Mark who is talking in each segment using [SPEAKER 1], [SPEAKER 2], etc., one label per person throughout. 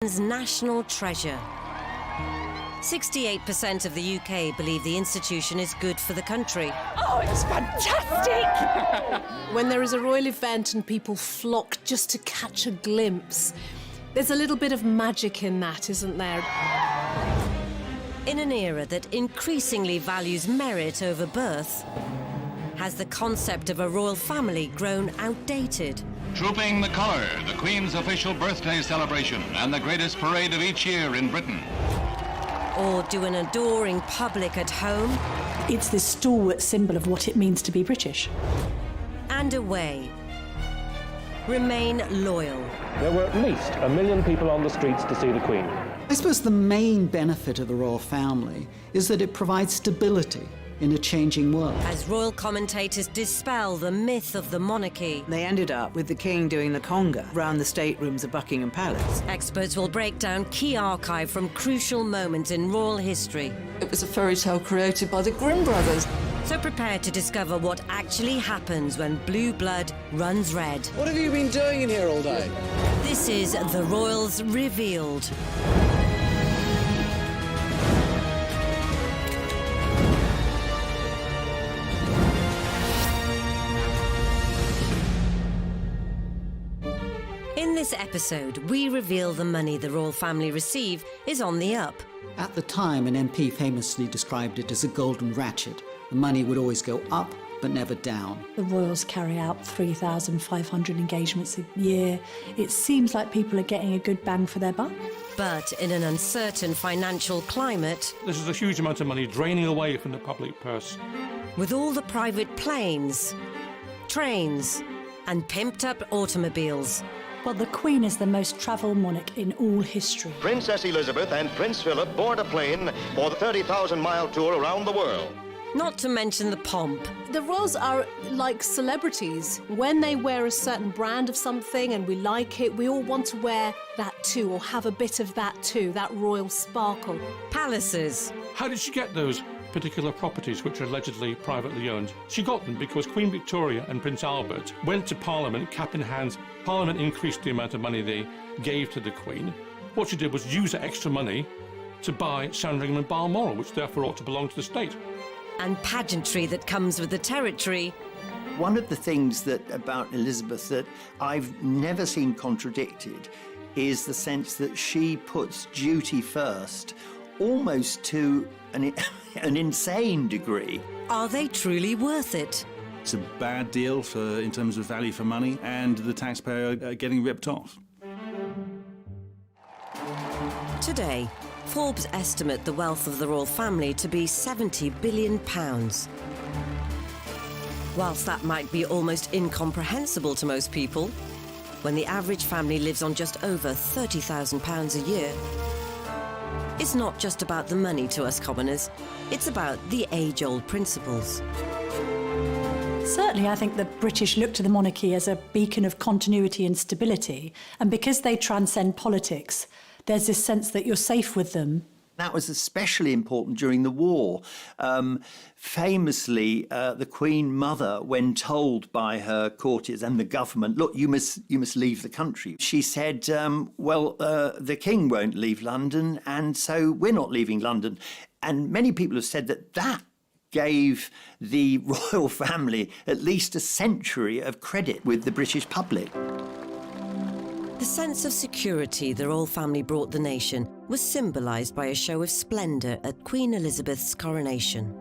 [SPEAKER 1] Britain's national treasure. 68% of the UK believe the institution is good for the country.
[SPEAKER 2] Oh, it's fantastic!
[SPEAKER 3] When there is a royal event and people flock just to catch a glimpse, there's a little bit of magic in that, isn't there?
[SPEAKER 1] In an era that increasingly values merit over birth, has the concept of a royal family grown outdated?
[SPEAKER 4] Trooping the colour, the Queen's official birthday celebration and the greatest parade of each year in Britain.
[SPEAKER 1] Or do an adoring public at home?
[SPEAKER 5] It's this stalwart symbol of what it means to be British.
[SPEAKER 1] And away. Remain loyal.
[SPEAKER 6] There were at least 1 million people on the streets to see the Queen.
[SPEAKER 7] I suppose the main benefit of the royal family is that it provides stability in a changing world.
[SPEAKER 1] As royal commentators dispel the myth of the monarchy,
[SPEAKER 8] They ended up with the king doing the conga round the staterooms of Buckingham Palace.
[SPEAKER 1] experts will break down key archive from crucial moments in royal history.
[SPEAKER 2] It was a fairy tale created by the Grimm brothers.
[SPEAKER 1] So prepare to discover what actually happens when blue blood runs red.
[SPEAKER 9] What have you been doing in here all day?
[SPEAKER 1] This is The Royals Revealed. In this episode, we reveal the money the royal family receive is on the up.
[SPEAKER 7] At the time, an MP famously described it as a golden ratchet. The money would always go up, but never down.
[SPEAKER 5] The royals carry out 3,500 engagements a year. It seems like people are getting a good bang for their buck.
[SPEAKER 1] But in an uncertain financial climate,
[SPEAKER 6] This is a huge amount of money draining away from the public purse.
[SPEAKER 1] with all the private planes, trains, and pimped-up automobiles,
[SPEAKER 5] Well, the Queen is the most travelled monarch in all history.
[SPEAKER 10] Princess Elizabeth and Prince Philip board a plane for the 30,000-mile tour around the world.
[SPEAKER 1] not to mention the pomp.
[SPEAKER 3] The royals are like celebrities. When they wear a certain brand of something and we like it, we all want to wear that too, or have a bit of that too, that royal sparkle.
[SPEAKER 1] Palaces,
[SPEAKER 6] How did she get those particular properties which are allegedly privately owned? She got them because Queen Victoria and Prince Albert went to Parliament cap in hand. Parliament increased the amount of money they gave to the Queen. What she did was use that extra money to buy Sandringham and Balmoral, which therefore ought to belong to the state.
[SPEAKER 1] and pageantry that comes with the territory.
[SPEAKER 11] One of the things about Elizabeth that I've never seen contradicted is the sense that she puts duty first, almost to an insane degree.
[SPEAKER 1] Are they truly worth it?
[SPEAKER 12] It's a bad deal in terms of value for money, and the taxpayer getting ripped off.
[SPEAKER 1] Today, Forbes estimate the wealth of the royal family to be £70 billion. Whilst that might be almost incomprehensible to most people, when the average family lives on just over £30,000 a year, it's not just about the money to us commoners, it's about the age-old principles.
[SPEAKER 5] Certainly, I think the British look to the monarchy as a beacon of continuity and stability. And because they transcend politics, there's this sense that you're safe with them.
[SPEAKER 11] That was especially important during the war. Famously, the Queen Mother, when told by her courtiers and the government, look, you must leave the country, she said, the King won't leave London, and so we're not leaving London. And many people have said that gave the royal family at least a century of credit with the British public.
[SPEAKER 1] The sense of security the royal family brought the nation was symbolised by a show of splendour at Queen Elizabeth's coronation.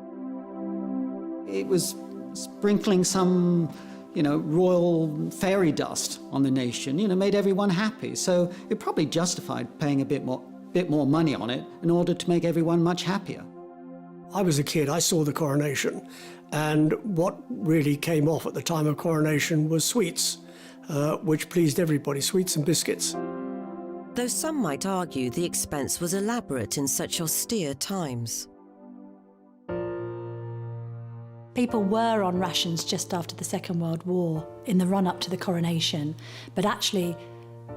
[SPEAKER 7] It was sprinkling some, royal fairy dust on the nation, made everyone happy. So it probably justified paying a bit more money on it in order to make everyone much happier.
[SPEAKER 9] I was a kid, I saw the coronation, and what really came off at the time of coronation was sweets, which pleased everybody, sweets and biscuits.
[SPEAKER 1] Though some might argue the expense was elaborate in such austere times.
[SPEAKER 5] People were on rations just after the Second World War in the run-up to the coronation, but actually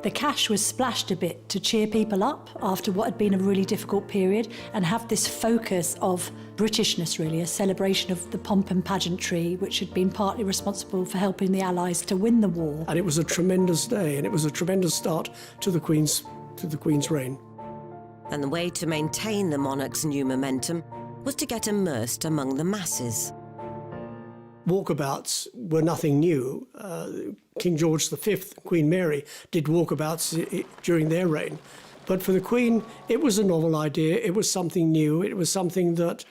[SPEAKER 5] the cash was splashed a bit to cheer people up after what had been a really difficult period and have this focus of Britishness, really, a celebration of the pomp and pageantry, which had been partly responsible for helping the Allies to win the war.
[SPEAKER 9] And it was a tremendous day, and it was a tremendous start to the Queen's to the Queen's reign.
[SPEAKER 1] And the way to maintain the monarch's new momentum was to get immersed among the masses.
[SPEAKER 9] Walkabouts were nothing new. King George V, Queen Mary, did walkabouts during their reign. But for the Queen, it was a novel idea. It was something new. It was something that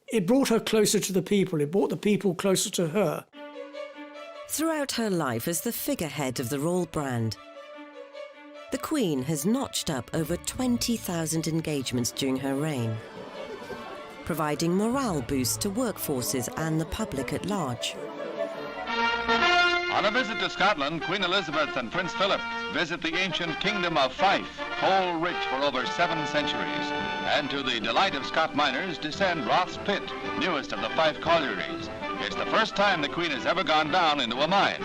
[SPEAKER 9] it brought her closer to the people. It brought the people closer to her.
[SPEAKER 1] Throughout her life as the figurehead of the royal brand, the Queen has notched up over 20,000 engagements during her reign, providing morale boosts to workforces and the public at large.
[SPEAKER 4] On a visit to Scotland, Queen Elizabeth and Prince Philip visit the ancient kingdom of Fife, coal-rich for over 7 centuries. And to the delight of Scot miners, descend Roth's Pit, newest of the Fife collieries. It's the first time the Queen has ever gone down into a mine.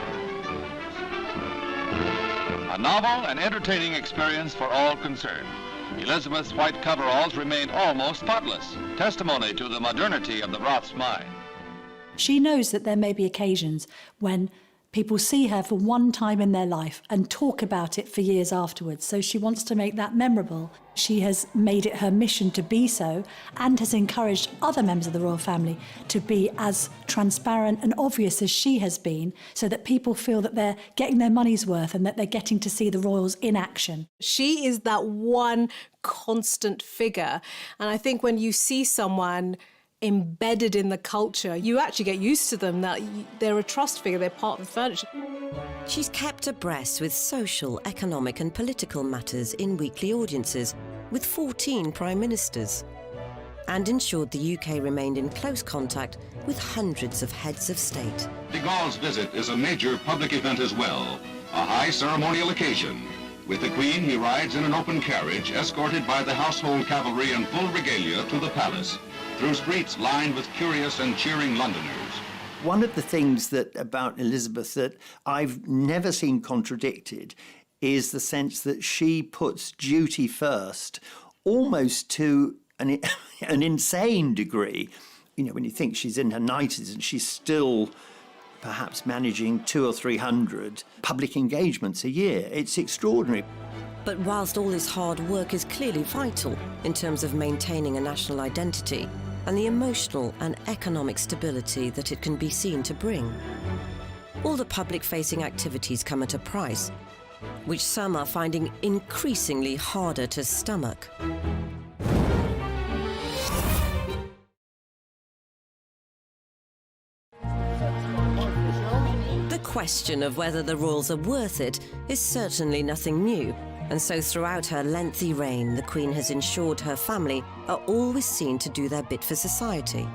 [SPEAKER 4] A novel and entertaining experience for all concerned. Elizabeth's white coveralls remained almost spotless, testimony to the modernity of the Roth's mine.
[SPEAKER 5] She knows that there may be occasions when people see her for one time in their life and talk about it for years afterwards, so she wants to make that memorable. She has made it her mission to be so and has encouraged other members of the royal family to be as transparent and obvious as she has been, so that people feel that they're getting their money's worth and that they're getting to see the royals in action.
[SPEAKER 3] She is that one constant figure. And I think when you see someone embedded in the culture, you actually get used to them, that they're a trust figure, they're part of the furniture.
[SPEAKER 1] She's kept abreast with social, economic and political matters in weekly audiences with 14 prime ministers, and ensured the UK remained in close contact with hundreds of heads of state.
[SPEAKER 4] De Gaulle's visit is a major public event as well, a high ceremonial occasion. With the Queen, he rides in an open carriage, escorted by the household cavalry in full regalia to the palace, through streets lined with curious and cheering Londoners.
[SPEAKER 11] One of the things about Elizabeth that I've never seen contradicted is the sense that she puts duty first, almost to an insane degree. You know, when you think she's in her 90s and she's still perhaps managing 200 or 300 public engagements a year. It's extraordinary.
[SPEAKER 1] But whilst all this hard work is clearly vital in terms of maintaining a national identity and the emotional and economic stability that it can be seen to bring, all the public-facing activities come at a price, which some are finding increasingly harder to stomach. The question of whether the royals are worth it is certainly nothing new, and so throughout her lengthy reign, the Queen has ensured her family are always seen to do their bit for society.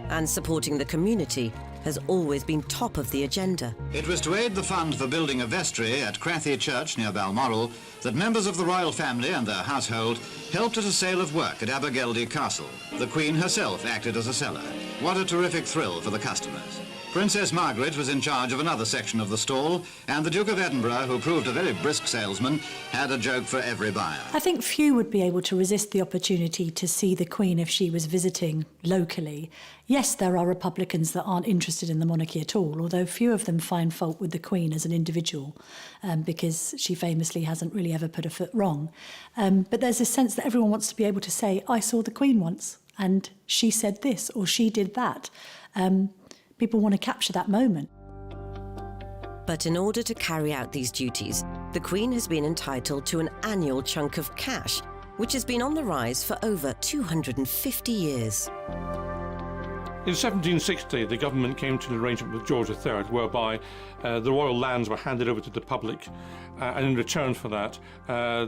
[SPEAKER 1] And supporting the community has always been top of the agenda.
[SPEAKER 13] It was to aid the fund for building a vestry at Crathy Church near Balmoral that members of the royal family and their household helped at a sale of work at Abergeldy Castle. The Queen herself acted as a seller. What a terrific thrill for the customers. Princess Margaret was in charge of another section of the stall, and the Duke of Edinburgh, who proved a very brisk salesman, had a joke for every buyer.
[SPEAKER 5] I think few would be able to resist the opportunity to see the Queen if she was visiting locally. Yes, there are Republicans that aren't interested in the monarchy at all, although few of them find fault with the Queen as an individual, because she famously hasn't really ever put a foot wrong. But there's a sense that everyone wants to be able to say, I saw the Queen once, and she said this, or she did that. People want to capture that moment.
[SPEAKER 1] But in order to carry out these duties, the Queen has been entitled to an annual chunk of cash, which has been on the rise for over 250 years.
[SPEAKER 6] In 1760, the government came to an arrangement with George III whereby the royal lands were handed over to the public, and in return for that,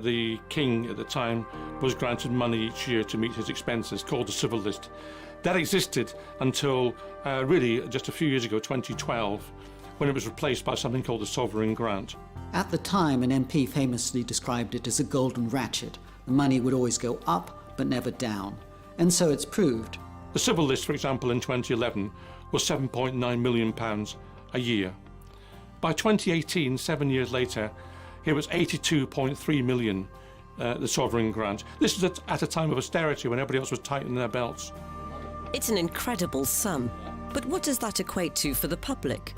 [SPEAKER 6] the king at the time was granted money each year to meet his expenses, called the civil list. That existed until really just a few years ago, 2012, when it was replaced by something called the sovereign grant.
[SPEAKER 7] At the time, an MP famously described it as a golden ratchet. The money would always go up, but never down. And so it's proved.
[SPEAKER 6] The civil list, for example, in 2011 was £7.9 million a year. By 2018, 7 years later, it was £82.3 million, the sovereign grant. This is at a time of austerity when everybody else was tightening their belts.
[SPEAKER 1] It's an incredible sum, but what does that equate to for the public?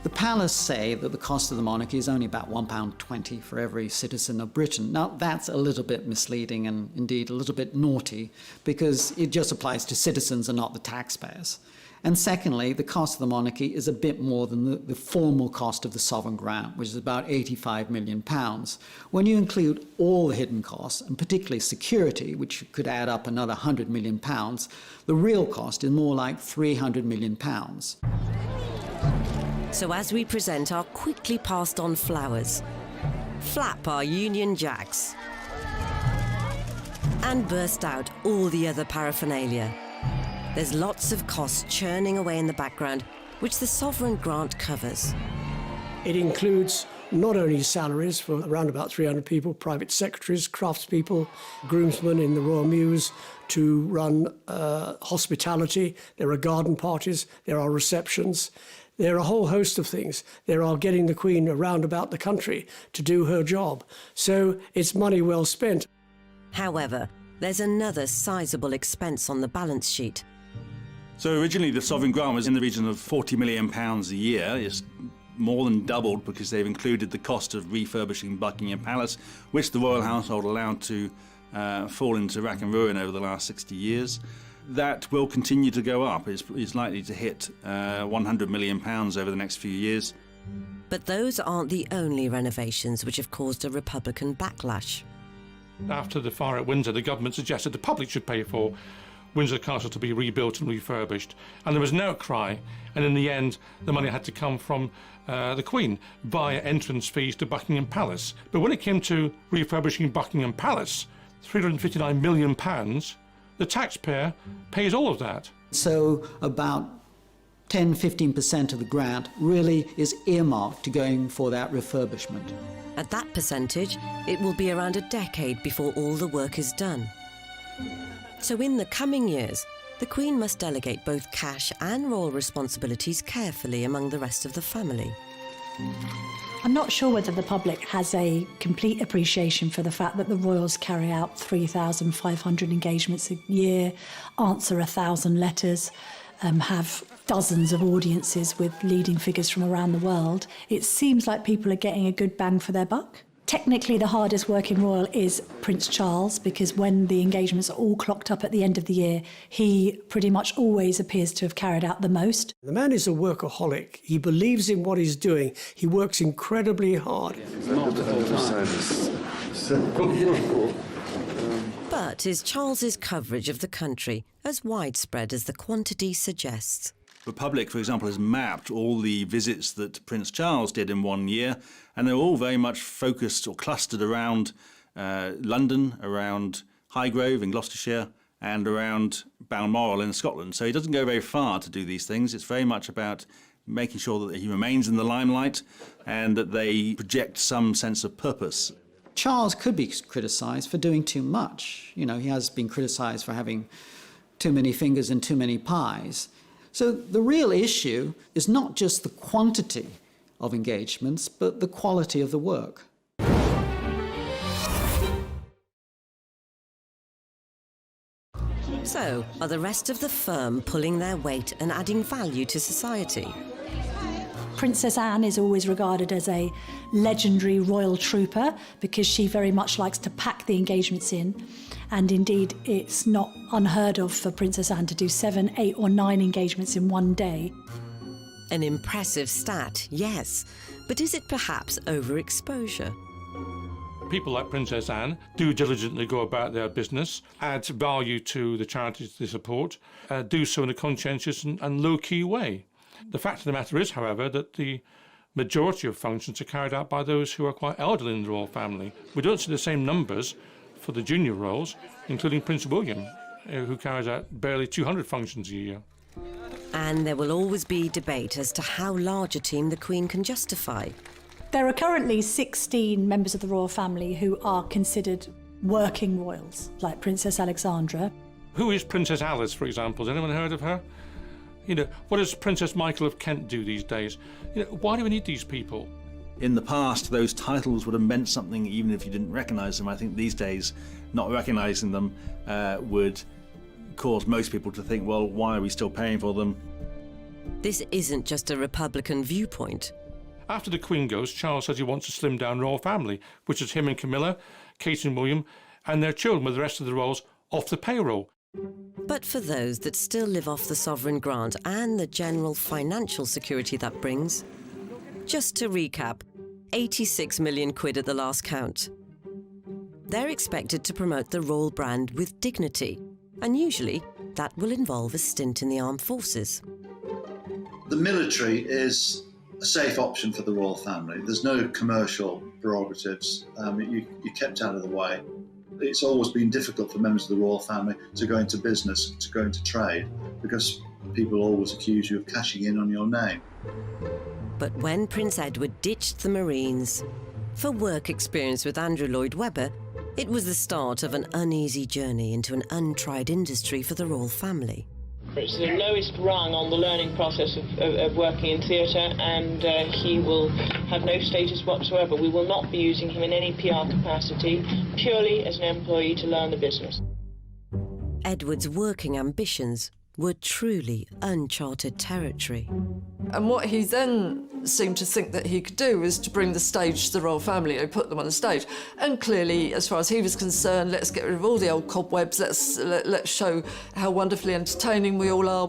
[SPEAKER 7] The palace say that the cost of the monarchy is only about £1.20 for every citizen of Britain. Now, that's a little bit misleading and indeed a little bit naughty because it just applies to citizens and not the taxpayers. And secondly, the cost of the monarchy is a bit more than the formal cost of the sovereign grant, which is about £85 million. When you include all the hidden costs, and particularly security, which could add up another £100 million, the real cost is more like £300 million.
[SPEAKER 1] So as we present our quickly passed on flowers, flap our Union Jacks, and burst out all the other paraphernalia, there's lots of costs churning away in the background, which the sovereign grant covers.
[SPEAKER 9] It includes not only salaries for around about 300 people, private secretaries, craftspeople, groomsmen in the Royal Mews to run hospitality. There are garden parties, there are receptions. There are a whole host of things. There are getting the Queen around about the country to do her job. So it's money well spent.
[SPEAKER 1] However, there's another sizable expense on the balance sheet.
[SPEAKER 12] So originally the sovereign grant was in the region of £40 million a year. It's more than doubled because they've included the cost of refurbishing Buckingham Palace, which the royal household allowed to fall into rack and ruin over the last 60 years. That will continue to go up. It's likely to hit £100 million over the next few years.
[SPEAKER 1] But those aren't the only renovations which have caused a Republican backlash.
[SPEAKER 6] After the fire at Windsor, the government suggested the public should pay for Windsor Castle to be rebuilt and refurbished. And there was an outcry, and in the end, the money had to come from the Queen via entrance fees to Buckingham Palace. But when it came to refurbishing Buckingham Palace, £359 million, the taxpayer pays all of that.
[SPEAKER 7] So about 10-15% of the grant really is earmarked to going for that refurbishment.
[SPEAKER 1] At that percentage, it will be around a decade before all the work is done. So in the coming years, the Queen must delegate both cash and royal responsibilities carefully among the rest of the family.
[SPEAKER 5] I'm not sure whether the public has a complete appreciation for the fact that the royals carry out 3,500 engagements a year, answer 1,000 letters, have dozens of audiences with leading figures from around the world. It seems like people are getting a good bang for their buck. Technically, the hardest working royal is Prince Charles, because when the engagements are all clocked up at the end of the year, he pretty much always appears to have carried out the most.
[SPEAKER 9] The man is a workaholic. He believes in what he's doing. He works incredibly hard.
[SPEAKER 1] But is Charles's coverage of the country as widespread as the quantity suggests?
[SPEAKER 12] The public, for example, has mapped all the visits that Prince Charles did in 1 year, and they're all very much focused or clustered around London, around Highgrove in Gloucestershire, and around Balmoral in Scotland. So he doesn't go very far to do these things. It's very much about making sure that he remains in the limelight and that they project some sense of purpose.
[SPEAKER 7] Charles could be criticised for doing too much. You know, he has been criticised for having too many fingers and too many pies. So the real issue is not just the quantity of engagements, but the quality of the work.
[SPEAKER 1] So, are the rest of the firm pulling their weight and adding value to society?
[SPEAKER 5] Princess Anne is always regarded as a legendary royal trooper because she very much likes to pack the engagements in. And indeed, it's not unheard of for Princess Anne to do 7, 8 or 9 engagements in one day.
[SPEAKER 1] An impressive stat, yes. But is it perhaps overexposure?
[SPEAKER 6] People like Princess Anne do diligently go about their business, add value to the charities they support, do so in a conscientious and low-key way. The fact of the matter is, however, that the majority of functions are carried out by those who are quite elderly in the royal family. We don't see the same numbers for the junior royals, including Prince William, who carries out barely 200 functions a year.
[SPEAKER 1] And there will always be debate as to how large a team the Queen can justify.
[SPEAKER 5] There are currently 16 members of the royal family who are considered working royals, like Princess Alexandra.
[SPEAKER 6] Who is Princess Alice, for example? Has anyone heard of her? You know, what does Princess Michael of Kent do these days? You know, why do we need these people?
[SPEAKER 12] In the past, those titles would have meant something even if you didn't recognise them. I think these days, not recognising them would cause most people to think, well, why are we still paying for them?
[SPEAKER 1] This isn't just a Republican viewpoint.
[SPEAKER 6] After the Queen goes, Charles says he wants to slim down the royal family, which is him and Camilla, Kate and William, and their children with the rest of the royals off the payroll.
[SPEAKER 1] But for those that still live off the sovereign grant and the general financial security that brings, just to recap, 86 million quid at the last count. They're expected to promote the royal brand with dignity, and usually that will involve a stint in the armed forces.
[SPEAKER 14] The military is a safe option for the royal family. There's no commercial prerogatives. You're kept out of the way. It's always been difficult for members of the royal family to go into business, to go into trade, because people always accuse you of cashing in on your name.
[SPEAKER 1] But when Prince Edward ditched the Marines for work experience with Andrew Lloyd Webber, it was the start of an uneasy journey into an untried industry for the royal family.
[SPEAKER 15] It's the lowest rung on the learning process of working in theatre, and he will have no status whatsoever. We will not be using him in any PR capacity, purely as an employee to learn the business.
[SPEAKER 1] Edward's working ambitions were truly uncharted territory.
[SPEAKER 2] And what he then seemed to think that he could do was to bring the stage to the royal family and put them on the stage. And clearly, as far as he was concerned, let's get rid of all the old cobwebs, let's show how wonderfully entertaining we all are.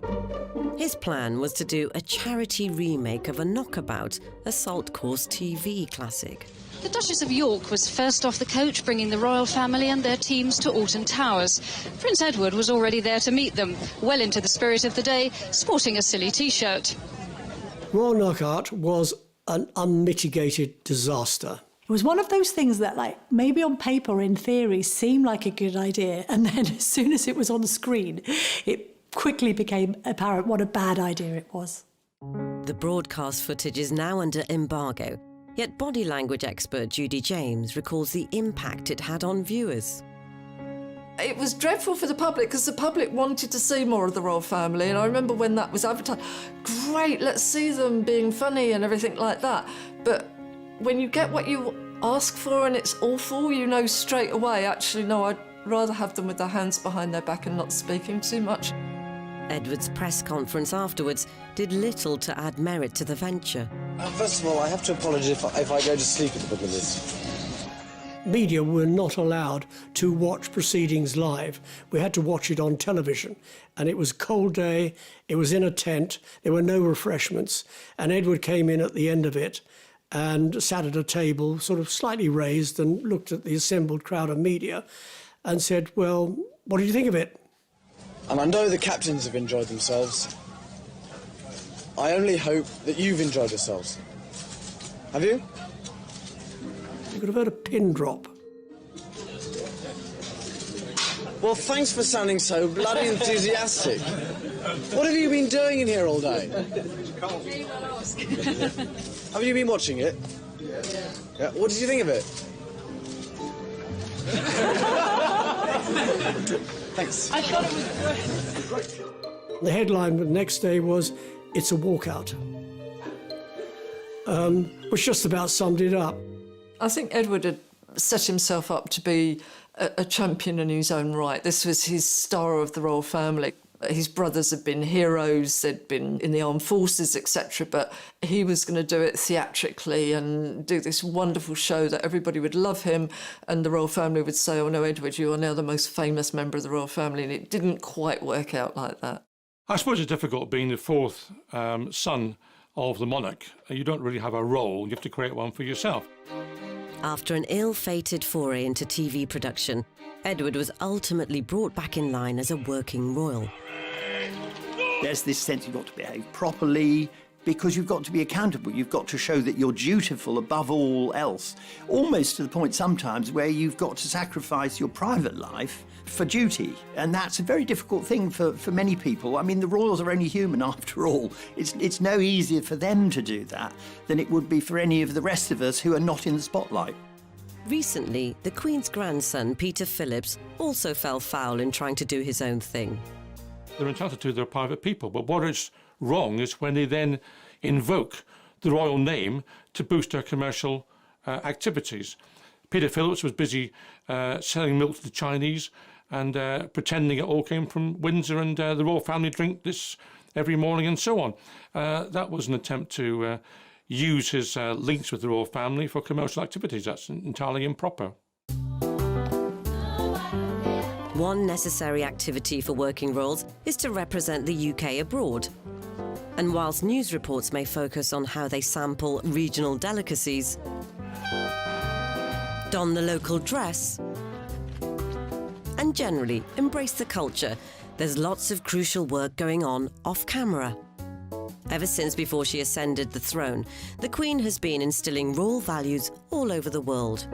[SPEAKER 1] His plan was to do a charity remake of a knockabout assault course TV classic.
[SPEAKER 16] The Duchess of York was first off the coach, bringing the royal family and their teams to Alton Towers. Prince Edward was already there to meet them, well into the spirit of the day, sporting a silly T-shirt.
[SPEAKER 9] Royal Knockout was an unmitigated disaster.
[SPEAKER 5] It was one of those things that, like, maybe on paper, in theory, seemed like a good idea, and then as soon as it was on the screen, it quickly became apparent what a bad idea it was.
[SPEAKER 1] The broadcast footage is now under embargo, yet body language expert Judy James recalls the impact it had on viewers.
[SPEAKER 2] It was dreadful for the public because the public wanted to see more of the royal family, and I remember when that was advertised, great, let's see them being funny and everything like that. But when you get what you ask for and it's awful, you know straight away, actually, no, I'd rather have them with their hands behind their back and not speaking too much.
[SPEAKER 1] Edward's press conference afterwards did little to add merit to the venture.
[SPEAKER 17] First of all, I have to apologise if I go to sleep at the middle of this.
[SPEAKER 9] Media were not allowed to watch proceedings live. We had to watch it on television. And it was a cold day, it was in a tent, there were no refreshments. And Edward came in at the end of it and sat at a table, sort of slightly raised, and looked at the assembled crowd of media and said, well, what did you think of it?
[SPEAKER 17] And I know the captains have enjoyed themselves. I only hope that you've enjoyed yourselves. Have you?
[SPEAKER 9] You could have heard a pin drop.
[SPEAKER 17] Well, thanks for sounding so bloody enthusiastic. What have you been doing in here all day? Have you been watching it? Yeah. What did you think of it? Thanks.
[SPEAKER 16] I thought it was great.
[SPEAKER 9] The headline the next day was, "It's a walkout," which just about summed it up.
[SPEAKER 2] I think Edward had set himself up to be a champion in his own right. This was his star of the royal family. His brothers had been heroes, they'd been in the armed forces, etc., but he was going to do it theatrically and do this wonderful show that everybody would love him, and the royal family would say, oh no, Edward, you are now the most famous member of the royal family, and it didn't quite work out like that.
[SPEAKER 6] I suppose it's difficult being the fourth son of the monarch. You don't really have a role, you have to create one for yourself.
[SPEAKER 1] After an ill-fated foray into TV production, Edward was ultimately brought back in line as a working royal.
[SPEAKER 11] There's this sense you've got to behave properly because you've got to be accountable. You've got to show that you're dutiful above all else, almost to the point sometimes where you've got to sacrifice your private life for duty. And that's a very difficult thing for many people. I mean, the royals are only human after all. It's no easier for them to do that than it would be for any of the rest of us who are not in the spotlight.
[SPEAKER 1] Recently, the Queen's grandson, Peter Phillips, also fell foul in trying to do his own thing.
[SPEAKER 6] They're entitled to their private people, but what is wrong is when they then invoke the royal name to boost their commercial activities. Peter Phillips was busy selling milk to the Chinese and pretending it all came from Windsor and the royal family drink this every morning and so on. That was an attempt to use his links with the royal family for commercial activities. That's entirely improper.
[SPEAKER 1] One necessary activity for working royals is to represent the UK abroad. And whilst news reports may focus on how they sample regional delicacies, don the local dress, and generally embrace the culture, there's lots of crucial work going on off camera. Ever since before she ascended the throne, the Queen has been instilling royal values all over the world.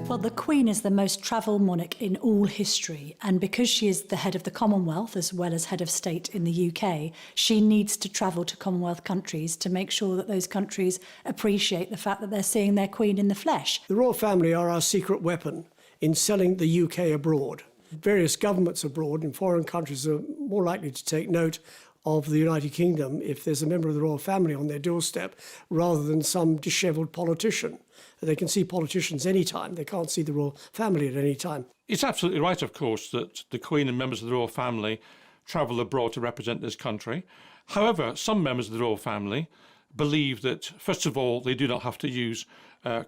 [SPEAKER 5] Well, the Queen is the most travelled monarch in all history, and because she is the head of the Commonwealth as well as head of state in the UK, she needs to travel to Commonwealth countries to make sure that those countries appreciate the fact that they're seeing their Queen in the flesh.
[SPEAKER 9] The royal family are our secret weapon in selling the UK abroad. Various governments abroad in foreign countries are more likely to take note of the United Kingdom if there's a member of the royal family on their doorstep rather than some dishevelled politician. They can see politicians anytime. They can't see the royal family at any time.
[SPEAKER 6] It's absolutely right, of course, that the Queen and members of the royal family travel abroad to represent this country. However, some members of the royal family believe that, first of all, they do not have to use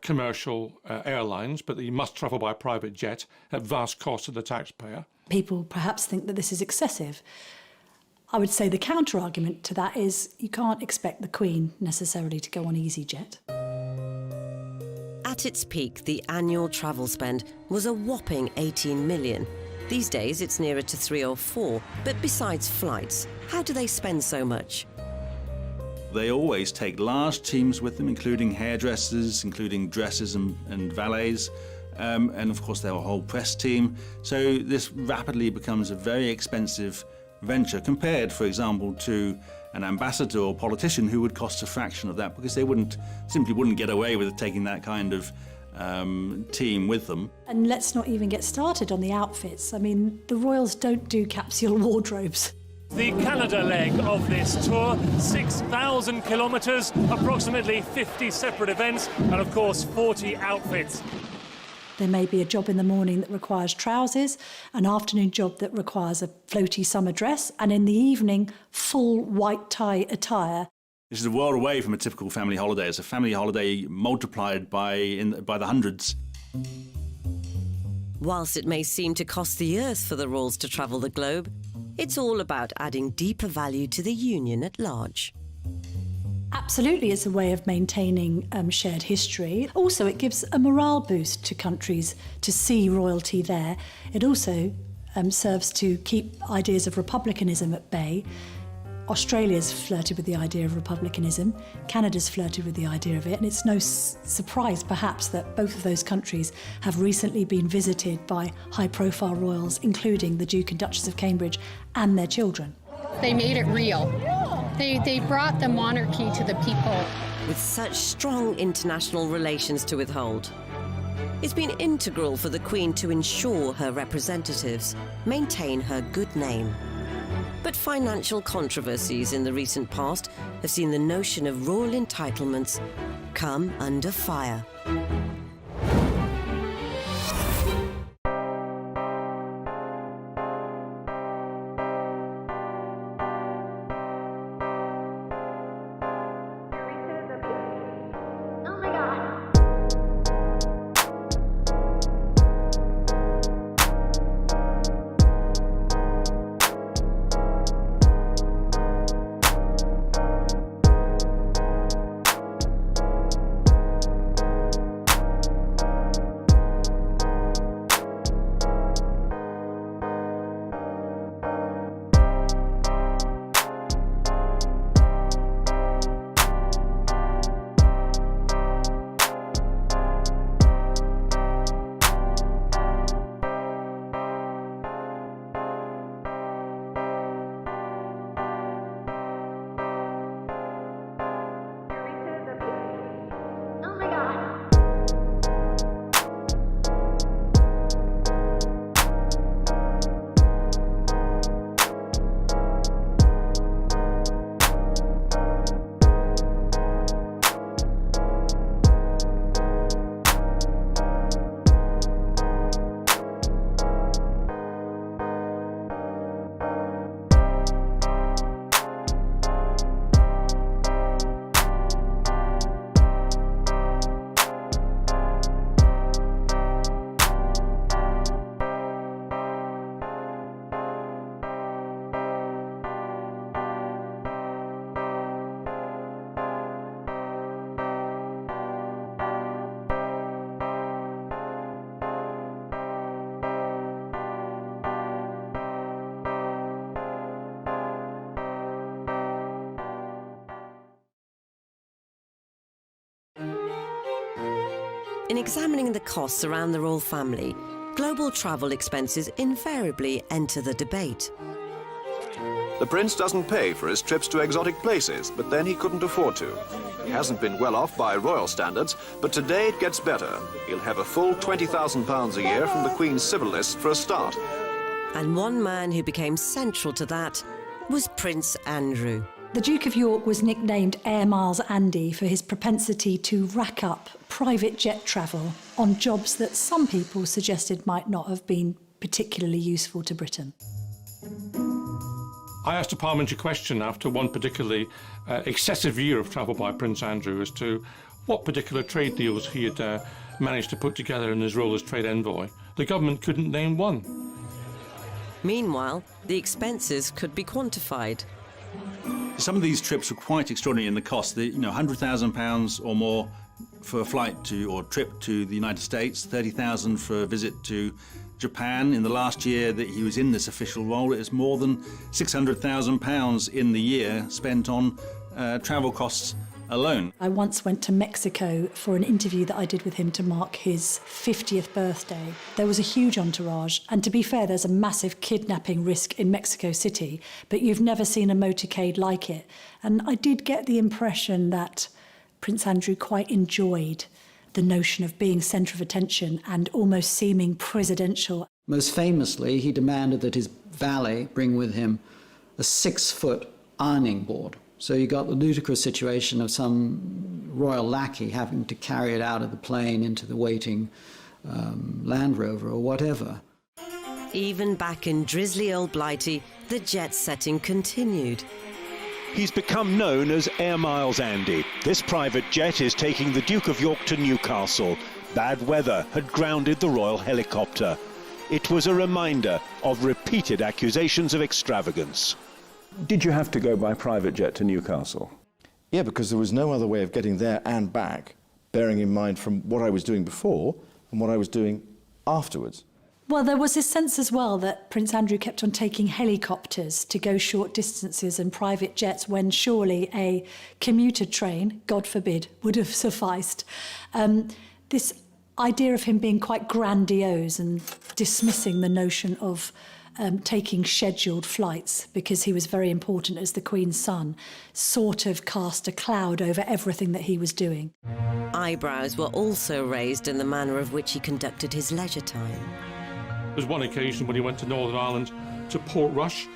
[SPEAKER 6] commercial airlines, but they must travel by private jet at vast cost to the taxpayer.
[SPEAKER 5] People perhaps think that this is excessive. I would say the counter-argument to that is you can't expect the Queen necessarily to go on EasyJet.
[SPEAKER 1] At its peak, the annual travel spend was a whopping 18 million. These days, it's nearer to 3 or 4. But besides flights, how do they spend so much?
[SPEAKER 12] They always take large teams with them, including hairdressers, including dressers and valets, and of course their whole press team. So this rapidly becomes a very expensive venture compared, for example, to an ambassador or politician who would cost a fraction of that because they simply wouldn't get away with taking that kind of team with them.
[SPEAKER 5] And let's not even get started on the outfits. I mean, the royals don't do capsule wardrobes.
[SPEAKER 18] The Canada leg of this tour, 6,000 kilometres, approximately 50 separate events, and of course 40 outfits.
[SPEAKER 5] There may be a job in the morning that requires trousers, an afternoon job that requires a floaty summer dress, and in the evening, full white tie attire.
[SPEAKER 12] This is a world away from a typical family holiday. It's a family holiday multiplied by the hundreds.
[SPEAKER 1] Whilst it may seem to cost the earth for the royals to travel the globe, it's all about adding deeper value to the union at large.
[SPEAKER 5] Absolutely, it's a way of maintaining shared history. Also, it gives a morale boost to countries to see royalty there. It also serves to keep ideas of republicanism at bay. Australia's flirted with the idea of republicanism. Canada's flirted with the idea of it. And it's no surprise, perhaps, that both of those countries have recently been visited by high-profile royals, including the Duke and Duchess of Cambridge and their children.
[SPEAKER 19] They made it real. They brought the monarchy to the people.
[SPEAKER 1] With such strong international relations to withhold, it's been integral for the Queen to ensure her representatives maintain her good name. But financial controversies in the recent past have seen the notion of royal entitlements come under fire. In examining the costs around the royal family, global travel expenses invariably enter the debate.
[SPEAKER 20] The prince doesn't pay for his trips to exotic places, but then he couldn't afford to. He hasn't been well off by royal standards, but today it gets better. He'll have a full £20,000 a year from the Queen's civil list for a start.
[SPEAKER 1] And one man who became central to that was Prince Andrew.
[SPEAKER 5] The Duke of York was nicknamed Air Miles Andy for his propensity to rack up private jet travel on jobs that some people suggested might not have been particularly useful to Britain.
[SPEAKER 6] I asked a parliamentary question after one particularly excessive year of travel by Prince Andrew as to what particular trade deals he had managed to put together in his role as trade envoy. The government couldn't name one.
[SPEAKER 1] Meanwhile, the expenses could be quantified.
[SPEAKER 12] Some of these trips were quite extraordinary in the cost. £100,000 or more for a flight to or trip to the United States, $30,000 for a visit to Japan. In the last year that he was in this official role, it was more than £600,000 in the year spent on travel costs alone.
[SPEAKER 5] I once went to Mexico for an interview that I did with him to mark his 50th birthday. There was a huge entourage, and to be fair, there's a massive kidnapping risk in Mexico City, but you've never seen a motorcade like it. And I did get the impression that Prince Andrew quite enjoyed the notion of being centre of attention and almost seeming presidential.
[SPEAKER 7] Most famously, he demanded that his valet bring with him a 6-foot ironing board. So you got the ludicrous situation of some royal lackey having to carry it out of the plane into the waiting Land Rover or whatever.
[SPEAKER 1] Even back in drizzly old Blighty, the jet setting continued.
[SPEAKER 21] He's become known as Air Miles Andy. This private jet is taking the Duke of York to Newcastle. Bad weather had grounded the royal helicopter. It was a reminder of repeated accusations of extravagance.
[SPEAKER 22] Did you have to go by private jet to Newcastle?
[SPEAKER 23] Yeah, because there was no other way of getting there and back, bearing in mind from what I was doing before and what I was doing afterwards.
[SPEAKER 5] Well, there was this sense as well that Prince Andrew kept on taking helicopters to go short distances and private jets when surely a commuter train, God forbid, would have sufficed. This idea of him being quite grandiose and dismissing the notion of taking scheduled flights because he was very important as the Queen's son sort of cast a cloud over everything that he was doing.
[SPEAKER 1] Eyebrows were also raised in the manner of which he conducted his leisure time.
[SPEAKER 6] There was one occasion when he went to Northern Ireland to Portrush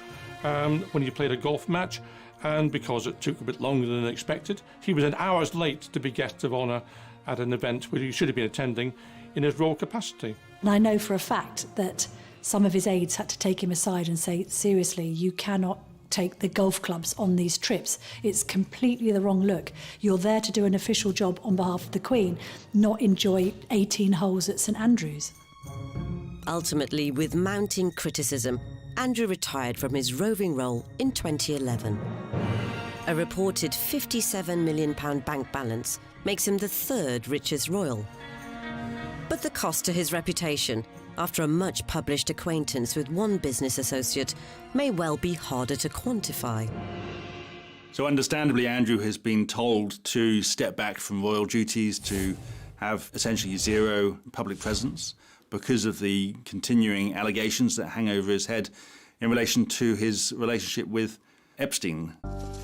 [SPEAKER 6] when he played a golf match, and because it took a bit longer than expected, he was an hours late to be guest of honour at an event where he should have been attending in his royal capacity.
[SPEAKER 5] And I know for a fact that some of his aides had to take him aside and say, seriously, you cannot take the golf clubs on these trips. It's completely the wrong look. You're there to do an official job on behalf of the Queen, not enjoy 18 holes at St Andrews.
[SPEAKER 1] Ultimately, with mounting criticism, Andrew retired from his roving role in 2011. A reported £57 million bank balance makes him the third richest royal. But the cost to his reputation, after a much-published acquaintance with one business associate, may well be harder to quantify.
[SPEAKER 12] So understandably, Andrew has been told to step back from royal duties, to have essentially zero public presence because of the continuing allegations that hang over his head in relation to his relationship with Epstein.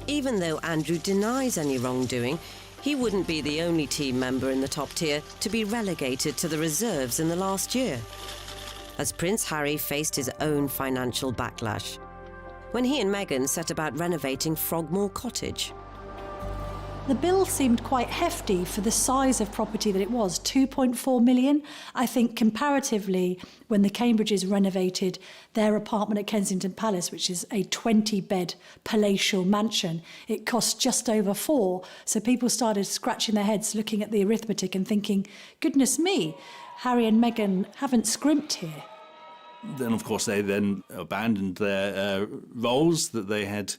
[SPEAKER 1] Even though Andrew denies any wrongdoing, he wouldn't be the only team member in the top tier to be relegated to the reserves in the last year, as Prince Harry faced his own financial backlash when he and Meghan set about renovating Frogmore Cottage.
[SPEAKER 5] The bill seemed quite hefty for the size of property that it was, 2.4 million. I think comparatively, when the Cambridges renovated their apartment at Kensington Palace, which is a 20-bed palatial mansion, it cost just over 4. So people started scratching their heads, looking at the arithmetic and thinking, goodness me, Harry and Meghan haven't scrimped here.
[SPEAKER 12] Then, of course, they then abandoned their roles that they had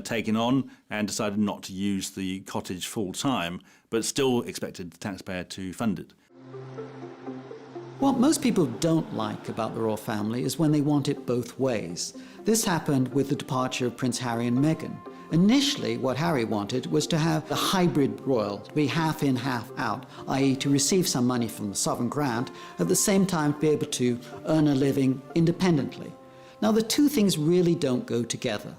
[SPEAKER 12] taken on and decided not to use the cottage full-time, but still expected the taxpayer to fund it.
[SPEAKER 7] What most people don't like about the royal family is when they want it both ways. This happened with the departure of Prince Harry and Meghan. Initially, what Harry wanted was to have a hybrid royal, to be half in, half out, i.e. to receive some money from the sovereign grant, at the same time to be able to earn a living independently. Now, the two things really don't go together.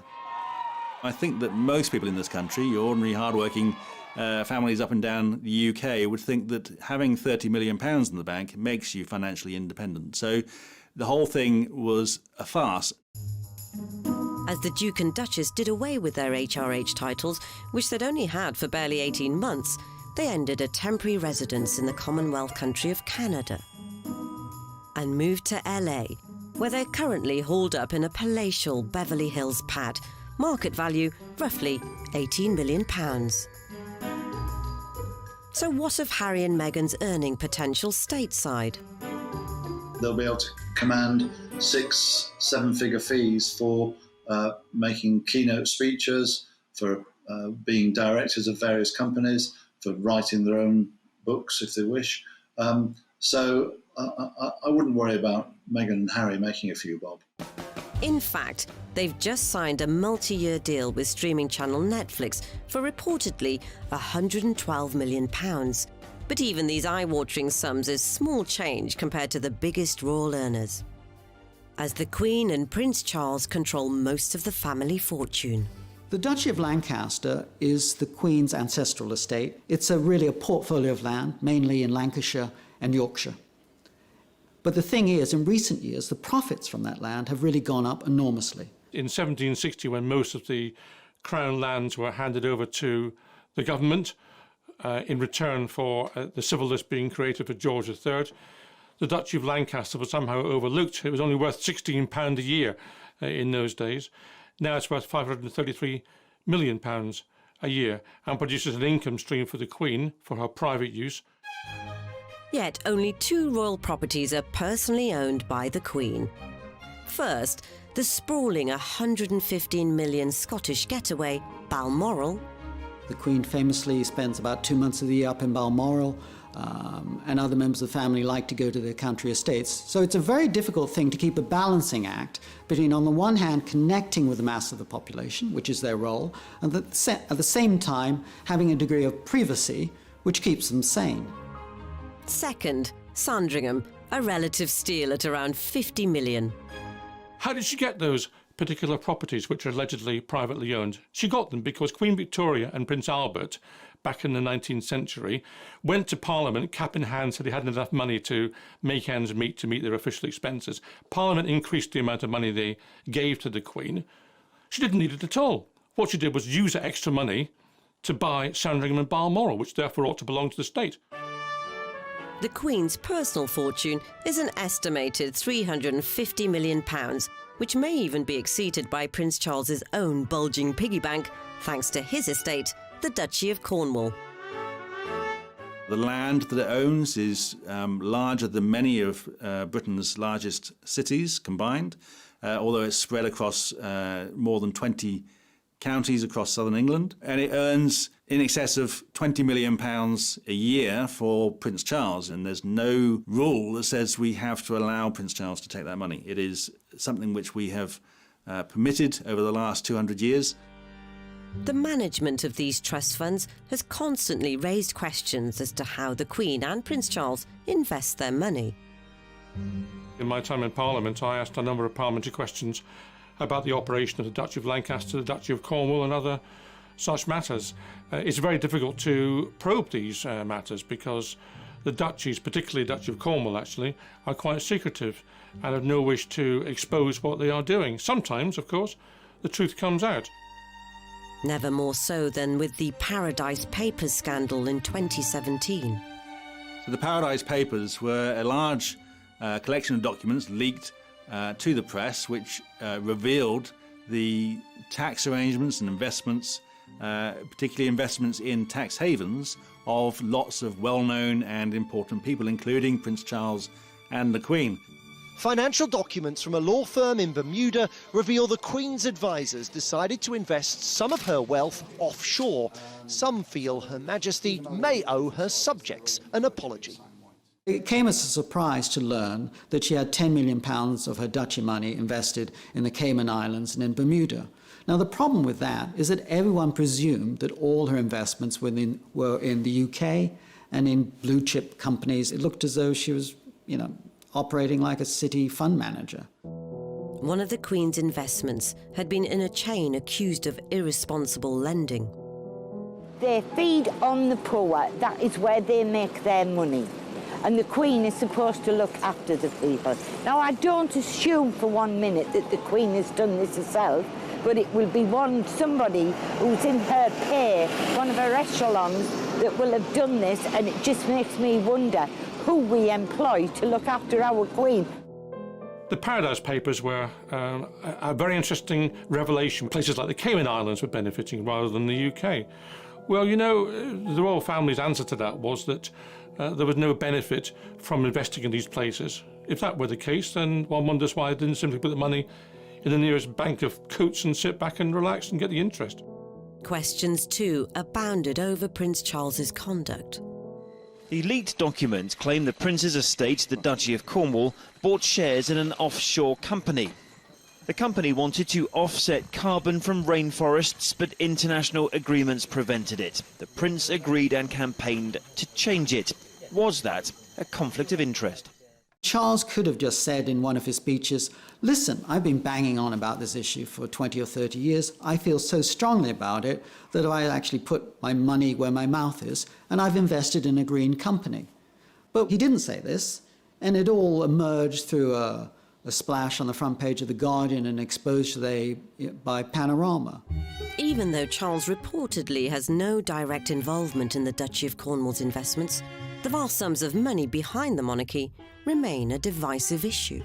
[SPEAKER 12] I think that most people in this country, your ordinary hard-working families up and down the UK, would think that having £30 million in the bank makes you financially independent. So the whole thing was a farce.
[SPEAKER 1] As the Duke and Duchess did away with their HRH titles, which they'd only had for barely 18 months, they ended a temporary residence in the Commonwealth country of Canada and moved to LA, where they're currently hauled up in a palatial Beverly Hills pad, market value roughly £18 million. So what of Harry and Meghan's earning potential stateside?
[SPEAKER 14] They'll be able to command 6-7-figure fees for making keynote speeches, for being directors of various companies, for writing their own books if they wish. So I wouldn't worry about Meghan and Harry making a few bob.
[SPEAKER 1] In fact, they've just signed a multi-year deal with streaming channel Netflix for reportedly £112 million. But even these eye-watering sums is small change compared to the biggest royal earners, as the Queen and Prince Charles control most of the family fortune.
[SPEAKER 7] The Duchy of Lancaster is the Queen's ancestral estate. It's really a portfolio of land, mainly in Lancashire and Yorkshire. But the thing is, in recent years, the profits from that land have really gone up enormously.
[SPEAKER 6] In 1760, when most of the Crown lands were handed over to the government in return for the civil list being created for George III, the Duchy of Lancaster was somehow overlooked. It was only worth £16 a year in those days. Now it's worth £533 million a year and produces an income stream for the Queen for her private use.
[SPEAKER 1] Yet only 2 royal properties are personally owned by the Queen. First, the sprawling £115 million Scottish getaway, Balmoral.
[SPEAKER 7] The Queen famously spends about 2 months of the year up in Balmoral, and other members of the family like to go to their country estates. So it's a very difficult thing to keep a balancing act between, on the one hand, connecting with the mass of the population, which is their role, and at the same time having a degree of privacy, which keeps them sane.
[SPEAKER 1] Second, Sandringham, a relative steal at around £50 million.
[SPEAKER 6] How did she get those particular properties, which are allegedly privately owned? She got them because Queen Victoria and Prince Albert, back in the 19th century, went to Parliament, cap in hand, said they hadn't enough money to make ends meet to meet their official expenses. Parliament increased the amount of money they gave to the Queen. She didn't need it at all. What she did was use that extra money to buy Sandringham and Balmoral, which therefore ought to belong to the state.
[SPEAKER 1] The Queen's personal fortune is an estimated £350 million, which may even be exceeded by Prince Charles's own bulging piggy bank, thanks to his estate, the Duchy of Cornwall.
[SPEAKER 12] The land that it owns is larger than many of Britain's largest cities combined, although it's spread across more than 20 counties across southern England, and it earns in excess of £20 million a year for Prince Charles, and there's no rule that says we have to allow Prince Charles to take that money. It is something which we have permitted over the last 200 years.
[SPEAKER 1] The management of these trust funds has constantly raised questions as to how the Queen and Prince Charles invest their money.
[SPEAKER 6] In my time in Parliament, I asked a number of parliamentary questions about the operation of the Duchy of Lancaster, the Duchy of Cornwall and other such matters. It's very difficult to probe these matters because the duchies, particularly the Duchy of Cornwall actually, are quite secretive and have no wish to expose what they are doing. Sometimes, of course, the truth comes out.
[SPEAKER 1] Never more so than with the Paradise Papers scandal in 2017.
[SPEAKER 12] So the Paradise Papers were a large collection of documents leaked to the press, which revealed the tax arrangements and investments, particularly investments in tax havens, of lots of well-known and important people, including Prince Charles and the Queen.
[SPEAKER 3] Financial documents from a law firm in Bermuda reveal the Queen's advisors decided to invest some of her wealth offshore. Some feel Her Majesty may owe her subjects an apology.
[SPEAKER 7] It came as a surprise to learn that she had £10 million of her duchy money invested in the Cayman Islands and in Bermuda. Now, the problem with that is that everyone presumed that all her investments were in the UK and in blue-chip companies. It looked as though she was, operating like a city fund manager.
[SPEAKER 1] One of the Queen's investments had been in a chain accused of irresponsible lending.
[SPEAKER 4] They feed on the poor. That is where they make their money. And the Queen is supposed to look after the people. Now, I don't assume for 1 minute that the Queen has done this herself, but it will be somebody who's in her pay, one of her echelons, that will have done this, and it just makes me wonder who we employ to look after our Queen.
[SPEAKER 6] The Paradise Papers were a very interesting revelation. Places like the Cayman Islands were benefiting rather than the UK. Well, the royal family's answer to that was that there was no benefit from investing in these places. If that were the case, then one wonders why they didn't simply put the money in the nearest bank of Coates and sit back and relax and get the interest.
[SPEAKER 1] Questions, too, abounded over Prince Charles's conduct.
[SPEAKER 8] The leaked documents claim the Prince's estate, the Duchy of Cornwall, bought shares in an offshore company. The company wanted to offset carbon from rainforests, but international agreements prevented it. The Prince agreed and campaigned to change it. Was that a conflict of interest?
[SPEAKER 7] Charles could have just said in one of his speeches, listen, I've been banging on about this issue for 20 or 30 years. I feel so strongly about it that I actually put my money where my mouth is, and I've invested in a green company. But he didn't say this, and it all emerged through a splash on the front page of The Guardian and exposed today by Panorama.
[SPEAKER 1] Even though Charles reportedly has no direct involvement in the Duchy of Cornwall's investments, the vast sums of money behind the monarchy remain a divisive issue.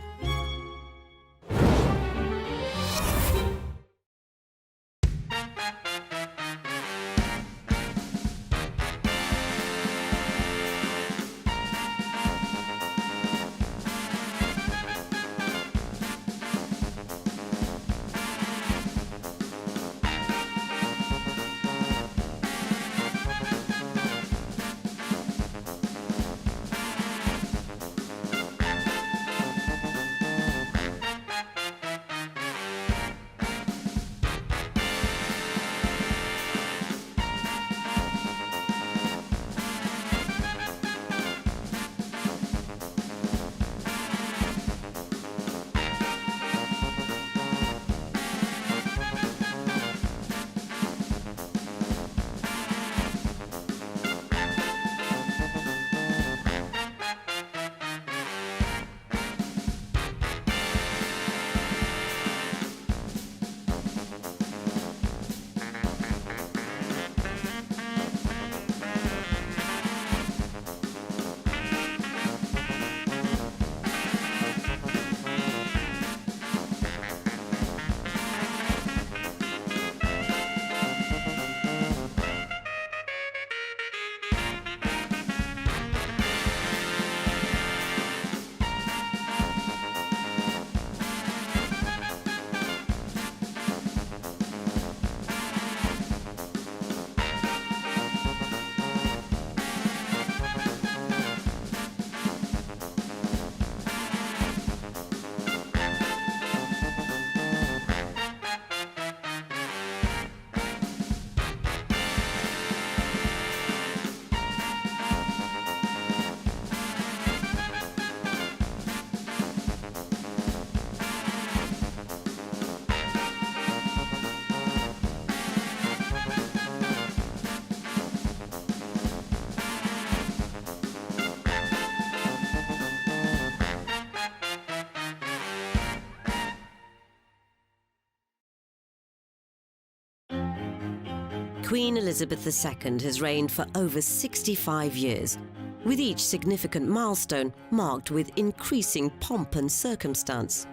[SPEAKER 1] Queen Elizabeth II has reigned for over 65 years, with each significant milestone marked with increasing pomp and circumstance.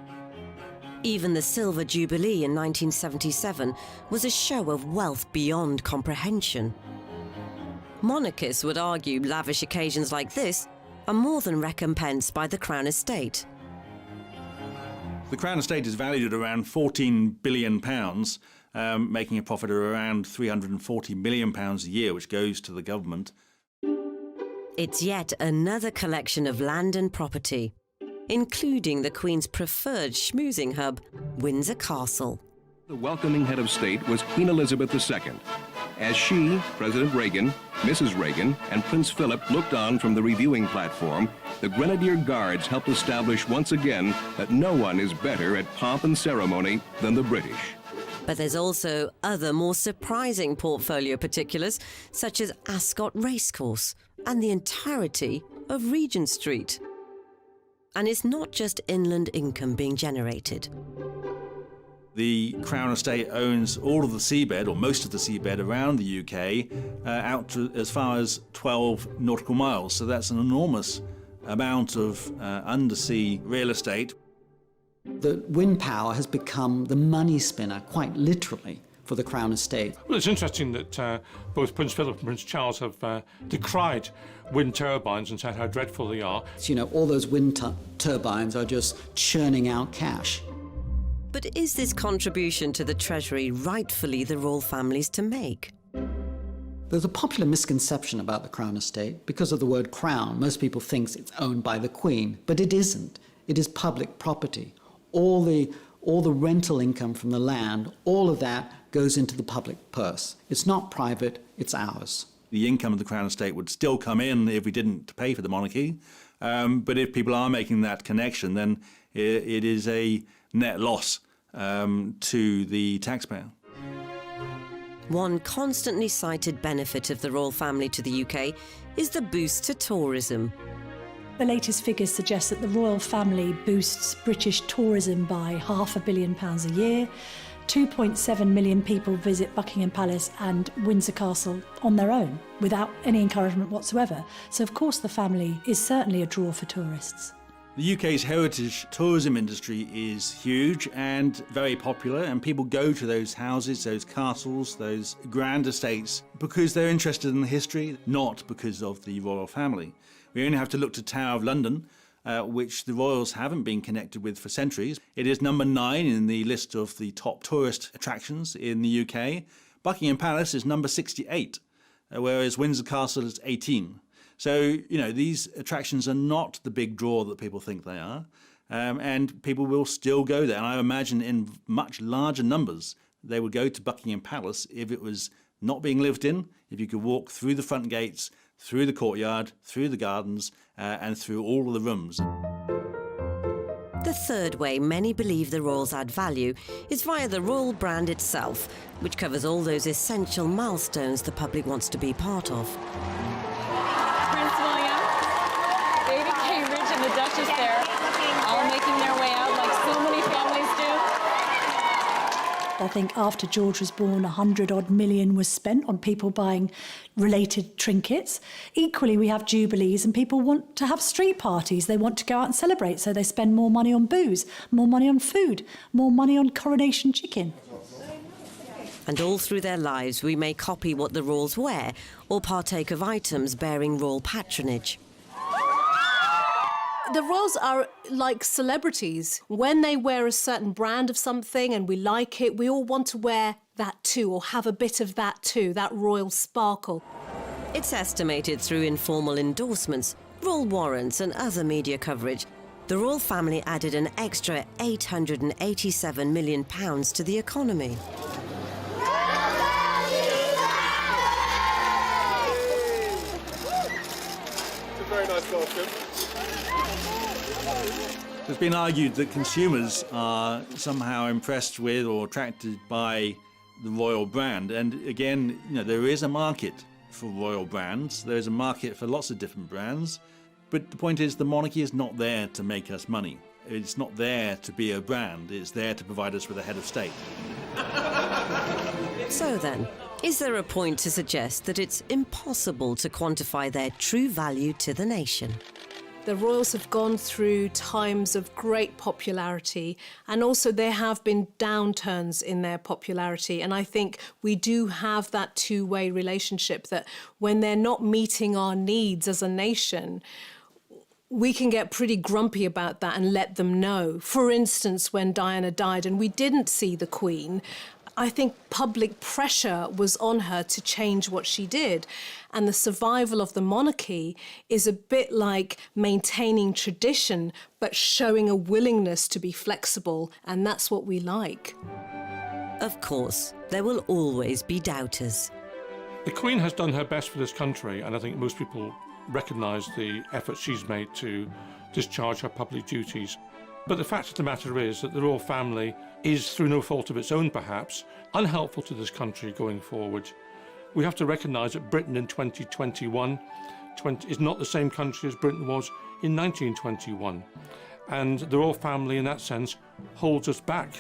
[SPEAKER 1] Even the Silver Jubilee in 1977 was a show of wealth beyond comprehension. Monarchists would argue lavish occasions like this are more than recompensed by the Crown Estate.
[SPEAKER 12] The Crown Estate is valued at around £14 billion, making a profit of around £340 million a year, which goes to the government.
[SPEAKER 1] It's yet another collection of land and property, including the Queen's preferred schmoozing hub, Windsor Castle.
[SPEAKER 10] The welcoming head of state was Queen Elizabeth II, as she, President Reagan, Mrs. Reagan, and Prince Philip looked on from the reviewing platform. The Grenadier Guards helped establish once again that no one is better at pomp and ceremony than the British.
[SPEAKER 1] But there's also other more surprising portfolio particulars, such as Ascot Racecourse and the entirety of Regent Street. And it's not just inland income being generated.
[SPEAKER 12] The Crown Estate owns all of the seabed, or most of the seabed around the UK, out to as far as 12 nautical miles. So that's an enormous amount of undersea real estate.
[SPEAKER 7] The wind power has become the money spinner, quite literally, for the Crown Estate.
[SPEAKER 6] Well, it's interesting that both Prince Philip and Prince Charles have decried wind turbines and said how dreadful they are.
[SPEAKER 7] You know, all those wind turbines are just churning out cash.
[SPEAKER 1] But is this contribution to the Treasury rightfully the royal family's to make?
[SPEAKER 7] There's a popular misconception about the Crown Estate. Because of the word crown, most people think it's owned by the Queen, but it isn't. It is public property. All the rental income from the land, all of that goes into the public purse. It's not private, it's ours.
[SPEAKER 12] The income of the Crown Estate would still come in if we didn't pay for the monarchy. But if people are making that connection, then it is a net loss to the taxpayer.
[SPEAKER 1] One constantly cited benefit of the royal family to the UK is the boost to tourism.
[SPEAKER 5] The latest figures suggest that the royal family boosts British tourism by £500 million a year. 2.7 million people visit Buckingham Palace and Windsor Castle on their own, without any encouragement whatsoever. So of course the family is certainly a draw for tourists.
[SPEAKER 12] The UK's heritage tourism industry is huge and very popular, and people go to those houses, those castles, those grand estates because they're interested in the history, not because of the royal family. We only have to look to Tower of London, which the royals haven't been connected with for centuries. It is number 9 in the list of the top tourist attractions in the UK. Buckingham Palace is number 68, whereas Windsor Castle is 18. So, you know, these attractions are not the big draw that people think they are, and people will still go there. And I imagine in much larger numbers, they would go to Buckingham Palace if it was not being lived in, if you could walk through the front gates, through the courtyard, through the gardens, and through all of the rooms.
[SPEAKER 1] The third way many believe the royals add value is via the royal brand itself, which covers all those essential milestones the public wants to be part of.
[SPEAKER 13] Prince William, Baby Cambridge, and the Duchess there, all making their way out like so many families do.
[SPEAKER 5] I think after George was born, 100-odd million was spent on people buying related trinkets. Equally, we have jubilees and people want to have street parties. They want to go out and celebrate, so they spend more money on booze, more money on food, more money on coronation chicken.
[SPEAKER 1] And all through their lives, we may copy what the royals wear or partake of items bearing royal patronage.
[SPEAKER 15] The royals are like celebrities. When they wear a certain brand of something and we like it, we all want to wear that too, or have a bit of that too, that royal sparkle.
[SPEAKER 1] It's estimated through informal endorsements, royal warrants and other media coverage, the royal family added an extra £887 million to the economy.
[SPEAKER 24] It's a very nice welcome.
[SPEAKER 12] It's been argued that consumers are somehow impressed with or attracted by the royal brand. And again, you know, there is a market for royal brands. There is a market for lots of different brands. But the point is, the monarchy is not there to make us money. It's not there to be a brand. It's there to provide us with a head of state.
[SPEAKER 1] So then, is there a point to suggest that it's impossible to quantify their true value to the nation?
[SPEAKER 15] The royals have gone through times of great popularity, and also there have been downturns in their popularity. And I think we do have that two-way relationship, that when they're not meeting our needs as a nation, we can get pretty grumpy about that and let them know. For instance, when Diana died and we didn't see the Queen, I think public pressure was on her to change what she did. And the survival of the monarchy is a bit like maintaining tradition, but showing a willingness to be flexible. And that's what we like.
[SPEAKER 1] Of course, there will always be doubters.
[SPEAKER 6] The Queen has done her best for this country, and I think most people recognise the effort she's made to discharge her public duties. But the fact of the matter is that the royal family is, through no fault of its own perhaps, unhelpful to this country going forward. We have to recognise that Britain in 2021 is not the same country as Britain was in 1921. And the royal family, in that sense, holds us back.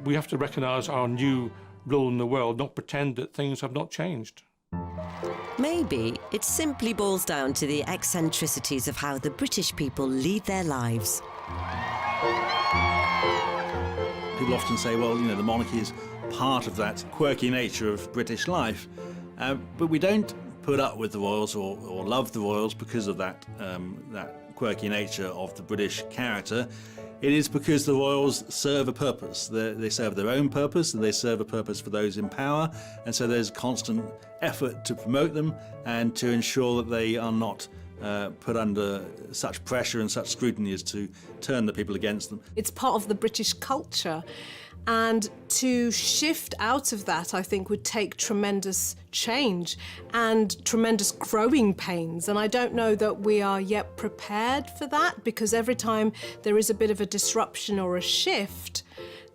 [SPEAKER 6] We have to recognise our new role in the world, not pretend that things have not changed.
[SPEAKER 1] Maybe it simply boils down to the eccentricities of how the British people lead their lives.
[SPEAKER 12] People often say, well, you know, the monarchy is part of that quirky nature of British life, but we don't put up with the royals or love the royals because of that quirky nature of the British character. It is because the royals serve a purpose. They serve their own purpose, and they serve a purpose for those in power, and so there's constant effort to promote them and to ensure that they are not put under such pressure and such scrutiny as to turn the people against them.
[SPEAKER 15] It's part of the British culture, and to shift out of that, I think, would take tremendous change and tremendous growing pains. And I don't know that we are yet prepared for that, because every time there is a bit of a disruption or a shift,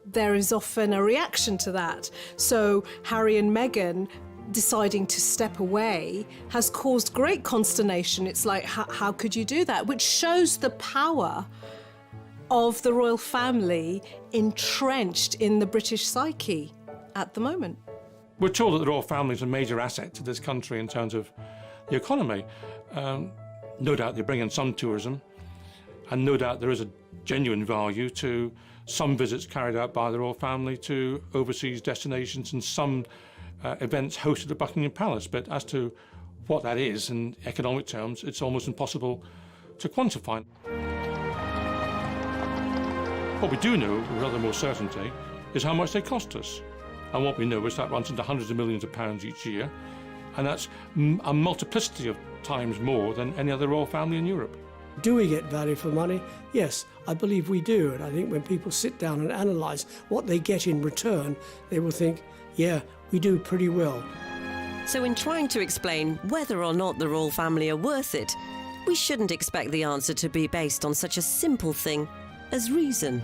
[SPEAKER 15] there is often a reaction to that. So Harry and Meghan deciding to step away has caused great consternation. It's like, how could you do that? Which shows the power of the royal family entrenched in the British psyche at the moment.
[SPEAKER 6] We're told that the royal family is a major asset to this country in terms of the economy. No doubt they bring in some tourism, and no doubt there is a genuine value to some visits carried out by the royal family to overseas destinations and some events hosted at Buckingham Palace. But as to what that is in economic terms, it's almost impossible to quantify. What we do know, with rather more certainty, is how much they cost us. And what we know is that runs into hundreds of millions of pounds each year, and that's a multiplicity of times more than any other royal family in Europe.
[SPEAKER 9] Do we get value for money? Yes, I believe we do. And I think when people sit down and analyse what they get in return, they will think, yeah, we do pretty well.
[SPEAKER 1] So in trying to explain whether or not the royal family are worth it, we shouldn't expect the answer to be based on such a simple thing as reason.